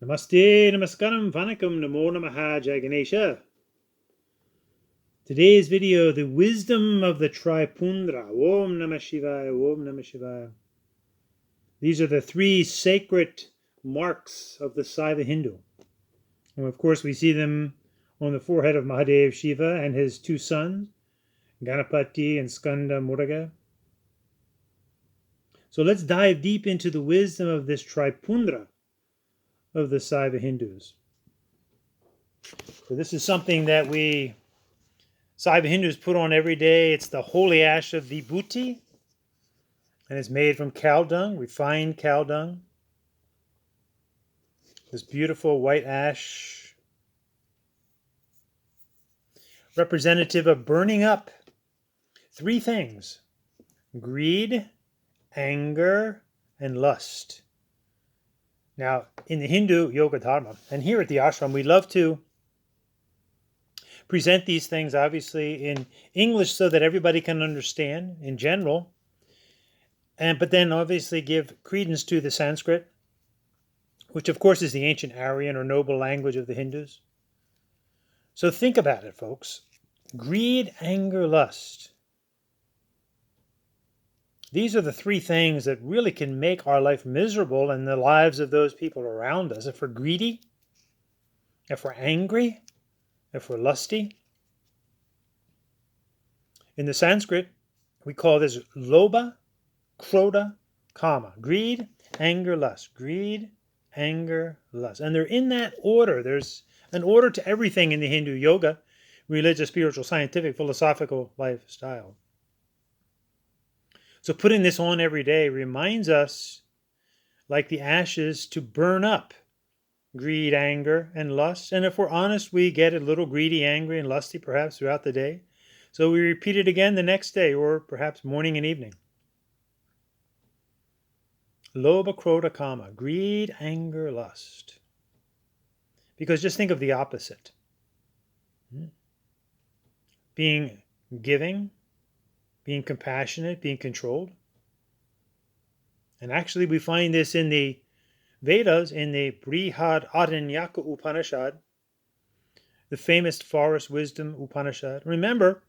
Namaste, Namaskaram, Vanakkam, Namo Namaha, Jai Ganesha. Today's video, the wisdom of the Tripundra. Om Namah Shivaya, Om Namah Shivaya. These are the three sacred marks of the Saiva Hindu. And of course, we see them on the forehead of Mahadev Shiva and his two sons, Ganapati and Skanda Muruga. So let's dive deep into the wisdom of this Tripundra of the Saiva Hindus. So this is something that we Saiva Hindus put on every day. It's the holy ash of vibhuti, and it's made from cow dung, refined cow dung. This beautiful white ash, representative of burning up three things: greed, anger, and lust. Now, in the Hindu Yoga Dharma, and here at the ashram, we love to present these things obviously in English so that everybody can understand in general, but then obviously give credence to the Sanskrit, which of course is the ancient Aryan or noble language of the Hindus. So think about it, folks. Greed, anger, lust. These are the three things that really can make our life miserable and the lives of those people around us. If we're greedy, if we're angry, if we're lusty. In the Sanskrit, we call this Lobha, Grodha, Kama. Greed, anger, lust. Greed, anger, lust. And they're in that order. There's an order to everything in the Hindu yoga, religious, spiritual, scientific, philosophical lifestyle. So putting this on every day reminds us, like the ashes, to burn up greed, anger, and lust. And if we're honest, we get a little greedy, angry, and lusty perhaps throughout the day. So we repeat it again the next day, or perhaps morning and evening. Lobha, Grodha, Kama. Greed, anger, lust. Because just think of the opposite. Being giving, being compassionate, being controlled. And actually we find this in the Vedas, in the Brihad Aranyaka Upanishad, the famous Forest Wisdom Upanishad. Remember,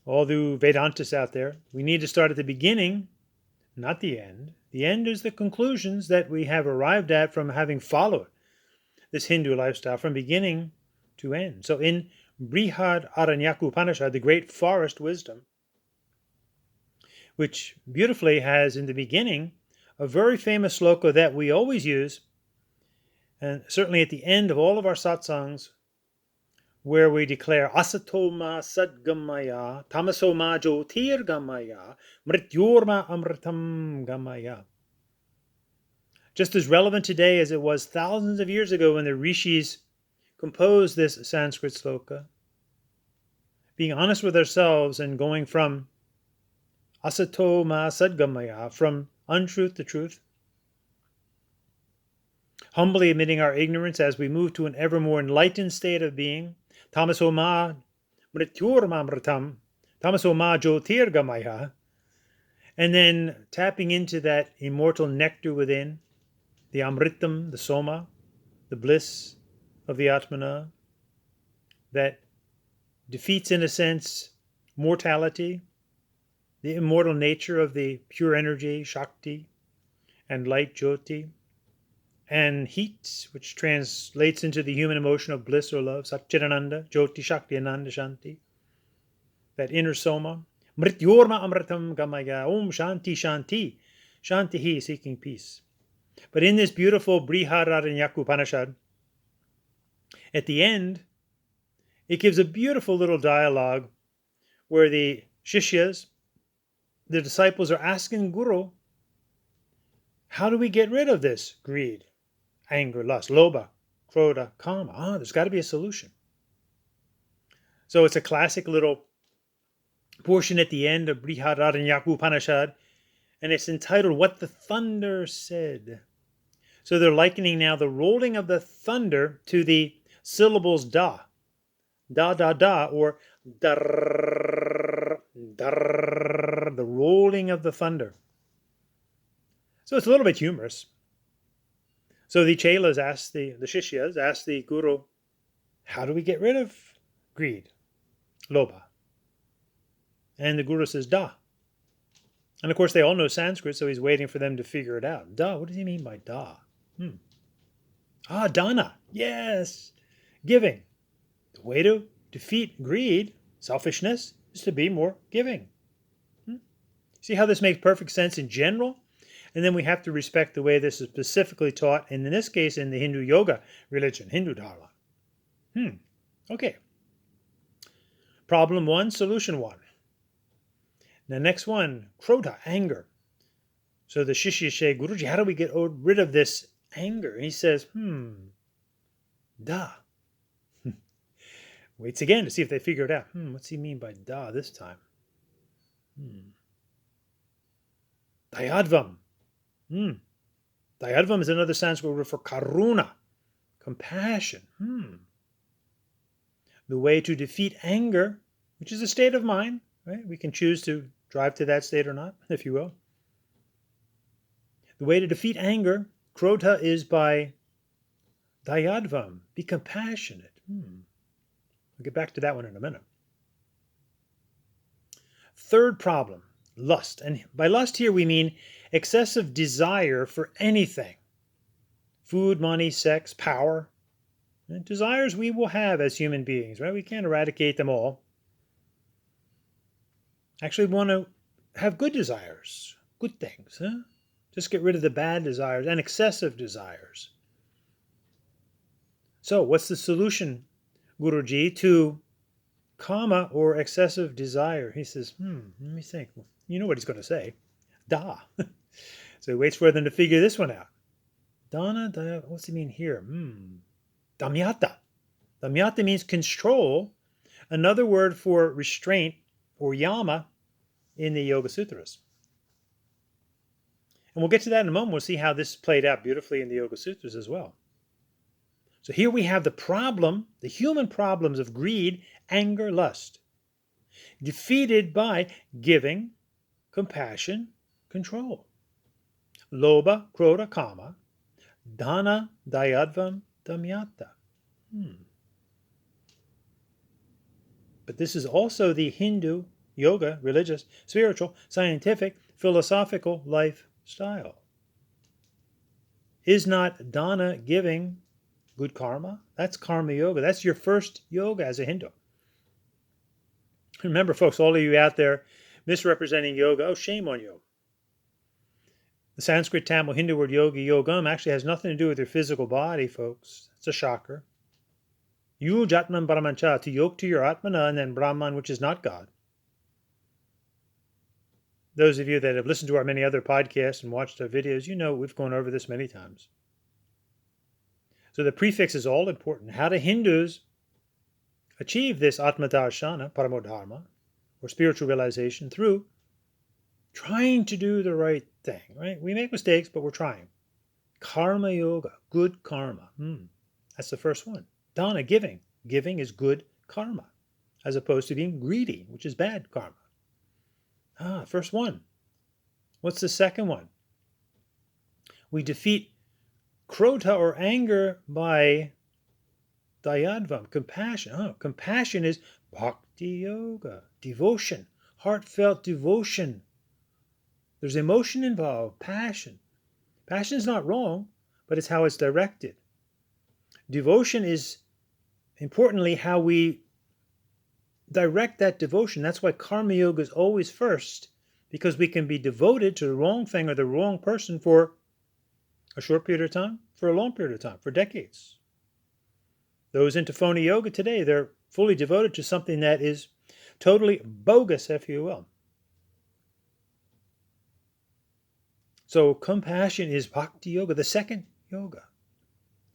all the Vedantists out there, we need to start at the beginning, not the end. The end is the conclusions that we have arrived at from having followed this Hindu lifestyle from beginning to end. So in Brihad Aranyaka Upanishad, the great forest wisdom, which beautifully has in the beginning a very famous sloka that we always use, and certainly at the end of all of our satsangs, where we declare asatoma sadgamaya, tamasoma jyotirgamaya, mrityorma amritam gamaya. Just as relevant today as it was thousands of years ago when the rishis composed this Sanskrit sloka. Being honest with ourselves and going from asatoma sadgamaya, from untruth to truth. Humbly admitting our ignorance as we move to an ever more enlightened state of being. Tamasoma mrityurmamritam, tamasoma jyotirgamaya. And then tapping into that immortal nectar within, the amritam, the soma, the bliss of the atmana, that defeats in a sense mortality, the immortal nature of the pure energy, Shakti, and light, Jyoti, and heat, which translates into the human emotion of bliss or love, Satchidananda, Jyoti, Shakti, Ananda, Shanti, that inner soma. Mrityorma amritam gamaya, Om Shanti, Shanti, Shanti, seeking peace. But in this beautiful Brihadaranyaka Upanishad, at the end, it gives a beautiful little dialogue where the Shishyas, the disciples, are asking Guru, how do we get rid of this greed, anger, lust, Lobha, Grodha, Kama? There's got to be a solution. So it's a classic little portion at the end of Brihadaranyaka Upanishad, and it's entitled What the Thunder Said. So they're likening now the rolling of the thunder to the syllables da, or dar, dar, the rolling of the thunder. So it's a little bit humorous. So the chelas asked the Shishyas asked the Guru, how do we get rid of greed, Lobha? And the Guru says, Da. And of course, they all know Sanskrit, so he's waiting for them to figure it out. Da, what does he mean by da? Dana. Yes. Giving. The way to defeat greed, selfishness, is to be more giving. See how this makes perfect sense in general? And then we have to respect the way this is specifically taught, and in this case, in the Hindu yoga religion, Hindu Dharma. Okay. Problem 1, solution 1. The next one, Grodha, anger. So the Shishya say, Guruji, how do we get rid of this anger? And he says, da. Waits again to see if they figure it out. What's he mean by da this time? Dayadvam. Dayadvam is another Sanskrit word for karuna, compassion. The way to defeat anger, which is a state of mind, right? We can choose to drive to that state or not, if you will. The way to defeat anger, Grodha, is by dayadvam, be compassionate. We'll get back to that one in a minute. Third problem, lust. And by lust here we mean excessive desire for anything. Food, money, sex, power. And desires we will have as human beings, right? We can't eradicate them all. Actually, we want to have good desires, good things. Just get rid of the bad desires and excessive desires. So what's the solution, Guruji, to kama or excessive desire? He says, let me think. You know what he's going to say. Da. So he waits for them to figure this one out. Dana, what's he mean here? Damyata. Damyata means control, another word for restraint or yama in the Yoga Sutras. And we'll get to that in a moment. We'll see how this played out beautifully in the Yoga Sutras as well. So here we have the problem, the human problems of greed, anger, lust, defeated by giving, compassion, control. Lobha, Grodha, kama, dana, dayadvam, damyata. But this is also the Hindu, yoga, religious, spiritual, scientific, philosophical lifestyle. Is not dana, giving, good karma? That's karma yoga. That's your first yoga as a Hindu. Remember, folks, all of you out there misrepresenting yoga, oh, shame on you. The Sanskrit, Tamil, Hindu word yogi, yogam, actually has nothing to do with your physical body, folks. It's a shocker. Yuj Atman Brahmancha, to yoke to your Atmana and then Brahman, which is not God. Those of you that have listened to our many other podcasts and watched our videos, you know we've gone over this many times. So the prefix is all important. How do Hindus achieve this Atmadarshana, Paramodharma, or spiritual realization? Through trying to do the right thing, right? We make mistakes, but we're trying. Karma yoga, good karma. That's the first one. Dana, giving. Giving is good karma, as opposed to being greedy, which is bad karma. First one. What's the second one? We defeat Grodha or anger by dayadvam, compassion. Compassion is bhakti yoga, devotion, heartfelt devotion. There's emotion involved, passion. Passion is not wrong, but it's how it's directed. Devotion is, importantly, how we direct that devotion. That's why karma yoga is always first, because we can be devoted to the wrong thing or the wrong person for a short period of time, for a long period of time, for decades. Those into phony yoga today, they're fully devoted to something that is totally bogus, if you will. So compassion is bhakti yoga, the second yoga.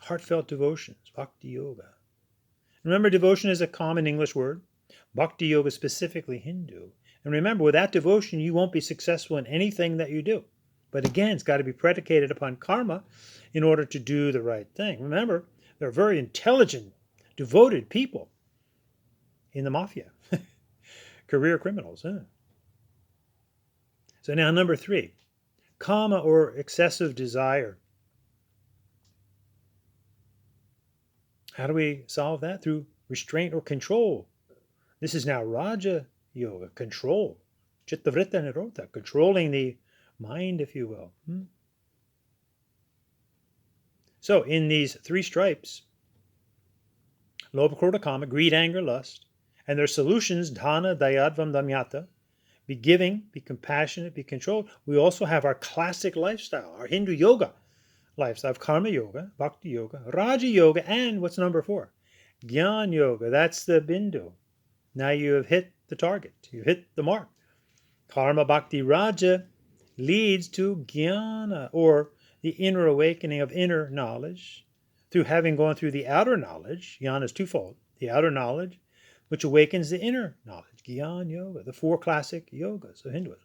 Heartfelt devotions, bhakti yoga. Remember, devotion is a common English word. Bhakti yoga specifically Hindu. And remember, without devotion, you won't be successful in anything that you do. But again, it's got to be predicated upon karma in order to do the right thing. Remember, there are very intelligent, devoted people in the mafia. Career criminals. So now number 3, kama or excessive desire. How do we solve that? Through restraint or control. This is now Raja Yoga, control. Chittavritta Nirota, controlling the mind, if you will. So in these three stripes, Lobha, Krodha, Kama, greed, anger, lust, and their solutions, Dhana, Dayadvam, Damyata, be giving, be compassionate, be controlled. We also have our classic lifestyle, our Hindu yoga lifestyle of Karma Yoga, Bhakti Yoga, Raja Yoga, and what's number 4? Gyan Yoga. That's the bindu. Now you have hit the target. You hit the mark. Karma Bhakti Raja leads to jnana, or the inner awakening of inner knowledge, through having gone through the outer knowledge. Jnana is twofold. The outer knowledge, which awakens the inner knowledge. Gyan Yoga, the 4 classic yogas of Hinduism.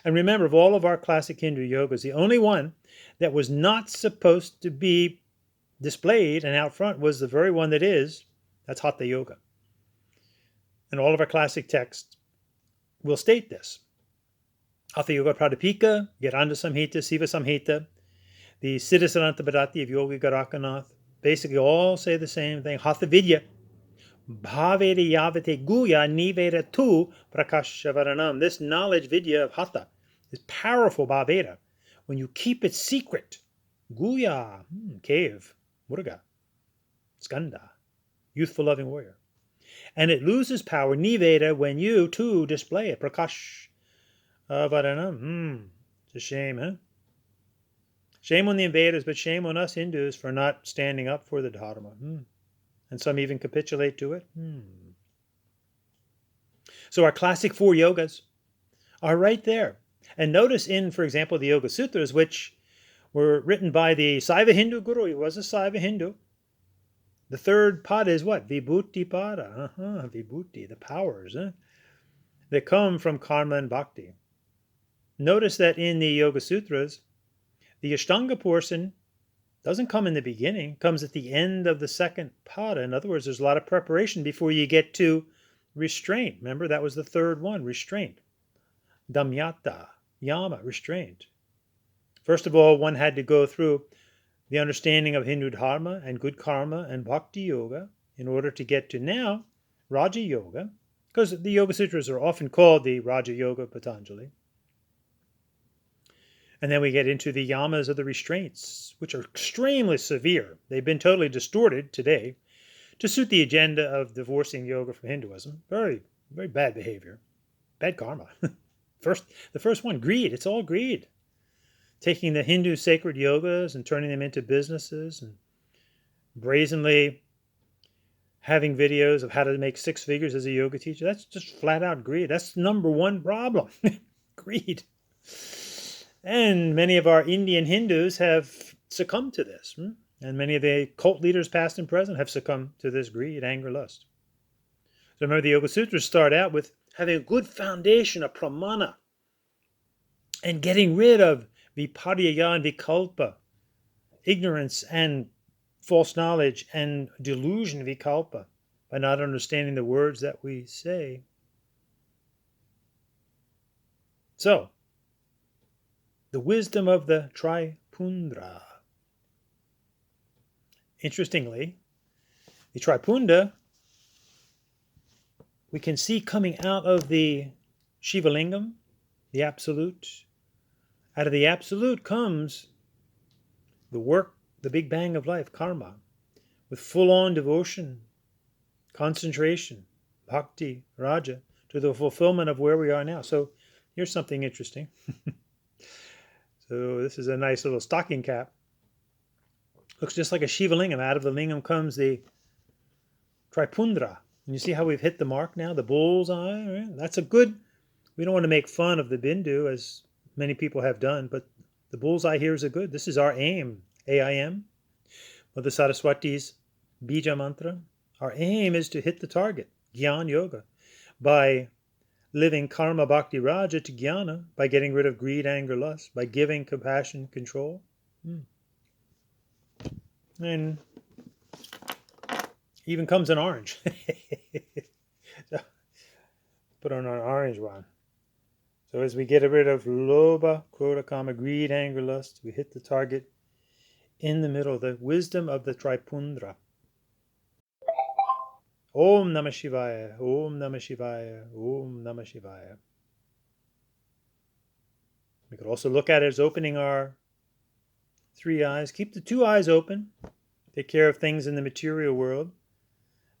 And remember, of all of our classic Hindu yogas, the only one that was not supposed to be displayed and out front was the very one that is. That's Hatha Yoga. And all of our classic texts will state this. Hatha Yoga Pradipika, Giranda Samhita, Siva Samhita, the Siddhasaranta Bhadati of Yogi Garakanath, basically all say the same thing. Hatha Vidya, Bhaveda Yavate Guya Niveda Tu Prakashavaranam. This knowledge Vidya of Hatha is powerful Bhaveda. When you keep it secret, Guya, cave, Muruga, Skanda, youthful loving warrior. And it loses power, Niveda, when you too display it. Prakash Varanam. It's a shame, huh? Shame on the invaders, but shame on us Hindus for not standing up for the Dharma. And some even capitulate to it. So our classic 4 yogas are right there. And notice in, for example, the Yoga Sutras, which were written by the Saiva Hindu Guru. He was a Saiva Hindu. The third pada is what? Vibhuti pada. Vibhuti, the powers that come from karma and bhakti. Notice that in the Yoga Sutras, the Ashtanga portion doesn't come in the beginning, comes at the end of the second pada. In other words, there's a lot of preparation before you get to restraint. Remember, that was the third one, restraint. Damyata, yama, restraint. First of all, one had to go through the understanding of Hindu Dharma and good karma and bhakti yoga in order to get to now Raja Yoga, because the Yoga Sutras are often called the Raja Yoga Patanjali. And then we get into the yamas of the restraints, which are extremely severe. They've been totally distorted today to suit the agenda of divorcing yoga from Hinduism. Very, very bad behavior. Bad karma. The first one, greed. It's all greed. Taking the Hindu sacred yogas and turning them into businesses and brazenly having videos of how to make 6 figures as a yoga teacher. That's just flat out greed. That's number 1 problem. Greed. And many of our Indian Hindus have succumbed to this. And many of the cult leaders, past and present, have succumbed to this greed, anger, lust. So remember, the Yoga Sutras start out with having a good foundation, a pramana, and getting rid of viparya and vikalpa, ignorance and false knowledge and delusion, vikalpa, by not understanding the words that we say. So, the wisdom of the Tripundra. Interestingly, the Tripundra we can see coming out of the Shiva Lingam, the Absolute. Out of the Absolute comes the work, the Big Bang of life, karma, with full-on devotion, concentration, bhakti, raja, to the fulfillment of where we are now. So here's something interesting. So this is a nice little stocking cap. Looks just like a Shiva Lingam. Out of the Lingam comes the Tripundra. And you see how we've hit the mark now? The bullseye. Right? That's a good... We don't want to make fun of the Bindu, as many people have done, but the bullseye here is a good. This is our aim. AIM. Mother Saraswati's Bija mantra. Our aim is to hit the target. Gyan Yoga. By living karma bhakti raja to jnana, by getting rid of greed, anger, lust, by giving, compassion, control. And even comes an orange. So, put on an orange one. So as we get rid of Lobha, Grodha, Kama, greed, anger, lust, we hit the target in the middle, the wisdom of the Tripundra. Om Namah Shivaya, Om Namah Shivaya, Om Namah Shivaya. We could also look at it as opening our three eyes. Keep the two eyes open. Take care of things in the material world.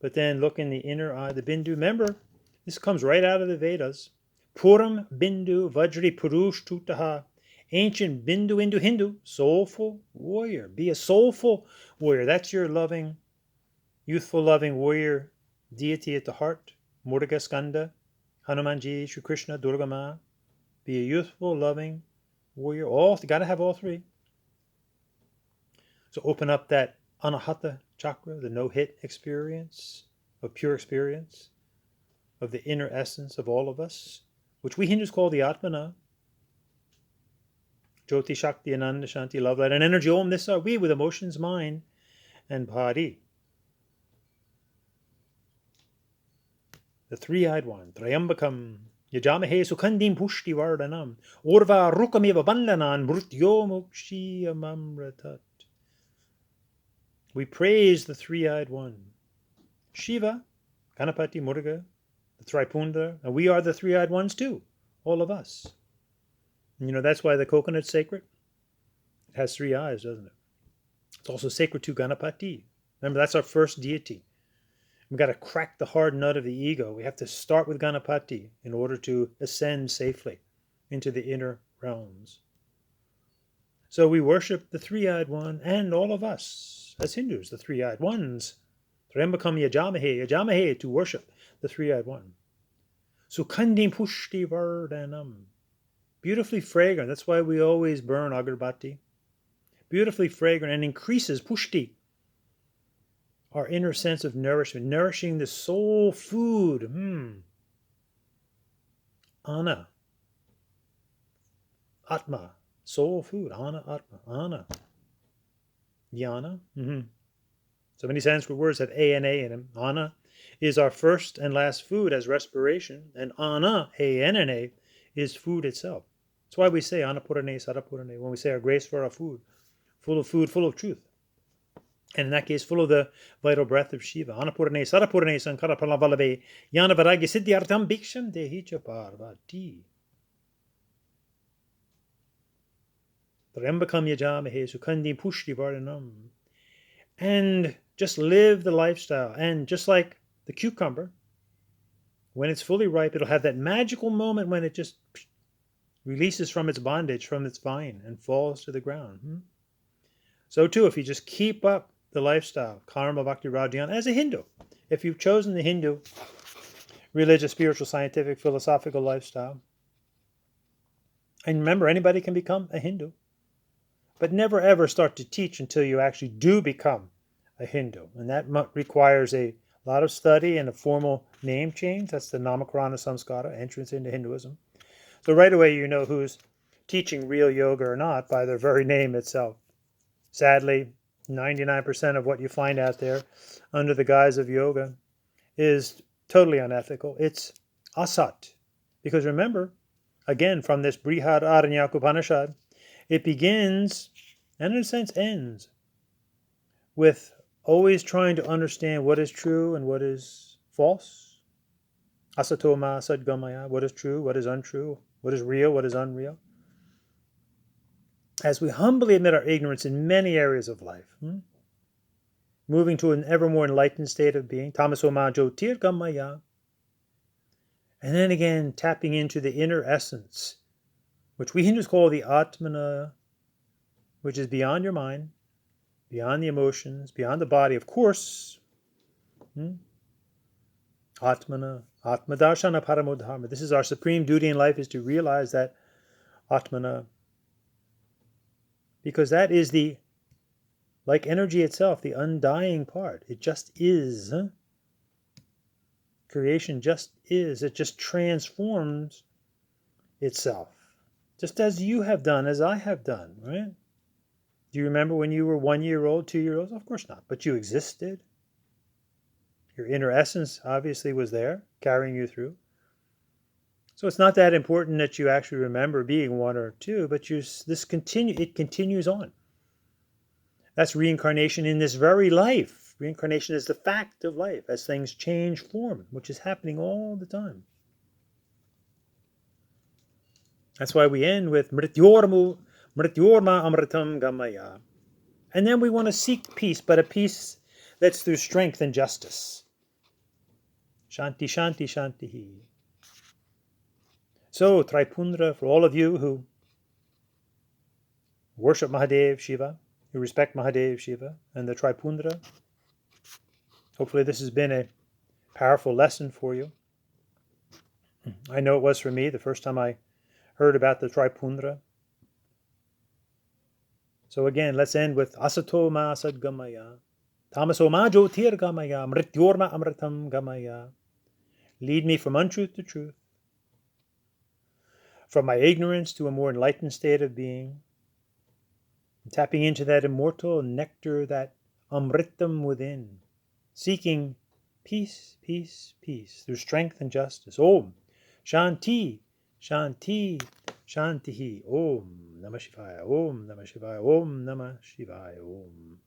But then look in the inner eye, the Bindu. Remember, this comes right out of the Vedas. Puram Bindu Vajri Purush Tutaha. Ancient Bindu Hindu Hindu. Soulful warrior. Be a soulful warrior. That's your loving, youthful, loving warrior deity at the heart. Murga Skanda, Hanumanji, Shri Krishna, Durga Ma. Be a youthful, loving warrior. Got to have all three. So open up that Anahata chakra, the no-hit experience, of pure experience, of the inner essence of all of us, which we Hindus call the Atmana. Jyoti, Shakti, Ananda, Shanti, love, light, and energy. Om, this are we with emotions, mind, and body. The three-eyed one, Trayambakam, Yajamahe Sukhandim Pushti Vardhanam, Urva Rukameva Bandhanan, Mrutyo Mokshiyamamratat. We praise the three-eyed one. Shiva, Ganapati, Muruga, the Tripundra, and we are the three-eyed ones too, all of us. And that's why the coconut's sacred. It has three eyes, doesn't it? It's also sacred to Ganapati. Remember, that's our first deity. We've got to crack the hard nut of the ego. We have to start with Ganapati in order to ascend safely into the inner realms. So we worship the three-eyed one and all of us as Hindus, the three-eyed ones. Trayambakam Yajamahe, to worship the three-eyed one. Sukhandim Pushti Vardhanam. Beautifully fragrant. That's why we always burn agarbatti. Beautifully fragrant and increases pushti, our inner sense of nourishment, nourishing the soul food. Ana. Atma. Soul food. Ana, Atma. Ana. Jnana. So many Sanskrit words have A-N-A in them. Ana is our first and last food as respiration, and Ana, A-N-N-A, is food itself. That's why we say Annapurane, Sarapurane, when we say our grace for our food, full of truth. And in that case, full of the vital breath of Shiva. Annapurane, Sarapurane, Sankara Palavalave, Yana Varagya Siddhyartham Bhiksham Dehicha Parvati. Trayambakam Yajamahe Sukhandim Pushti Vardhanam. And just live the lifestyle. And just like the cucumber, when it's fully ripe, it'll have that magical moment when it just releases from its bondage, from its vine, and falls to the ground. So too, if you just keep up the lifestyle, karma, bhakti, rajan, as a Hindu, if you've chosen the Hindu religious, spiritual, scientific, philosophical lifestyle, and remember, anybody can become a Hindu, but never ever start to teach until you actually do become a Hindu. And that requires a lot of study and a formal name change. That's the Namakarana Samskara, entrance into Hinduism. So right away you know who's teaching real yoga or not by their very name itself. Sadly, 99% of what you find out there under the guise of yoga is totally unethical. It's asat. Because remember, again, from this Brihad Aranyak Upanishad, it begins, and in a sense ends, with always trying to understand what is true and what is false. Asatoma sadgamaya, what is true, what is untrue, what is real, what is unreal. As we humbly admit our ignorance in many areas of life, moving to an ever more enlightened state of being, tamasoma jyotirgamaya, and then again tapping into the inner essence, which we Hindus call the Atmana, which is beyond your mind, beyond the emotions, beyond the body, of course. Atmana, Atmadarshana Paramodharma. This is our supreme duty in life, is to realize that Atmana, because that is the, like energy itself, the undying part. It just is. Creation just is. It just transforms itself. Just as you have done, as I have done, right? Do you remember when you were 1 year old, 2 year old? Of course not. But you existed. Your inner essence obviously was there, carrying you through. So it's not that important that you actually remember being 1 or 2, but it continues on. That's reincarnation in this very life, Reincarnation is the fact of life as things change form, which is happening all the time. That's why we end with Mrityorma Amritam Gamaya. And then we want to seek peace, but a peace that's through strength and justice. Shanti, Shanti, Shanti. So, Tripundra, for all of you who worship Mahadev Shiva, who respect Mahadev Shiva and the Tripundra, hopefully this has been a powerful lesson for you. I know it was for me the first time I heard about the Tripundra. So again, let's end with Asato ma sadgamaya, Tamaso ma jyotirgamaya, Mrityorma amritam gamaya. Lead me from untruth to truth, from my ignorance to a more enlightened state of being, tapping into that immortal nectar, that amritam within, seeking peace, peace, peace through strength and justice. Om Shanti, Shanti, Shanti. Om Namah Shivaya, Om Namah Shivaya, Om Namah Shivaya, Om.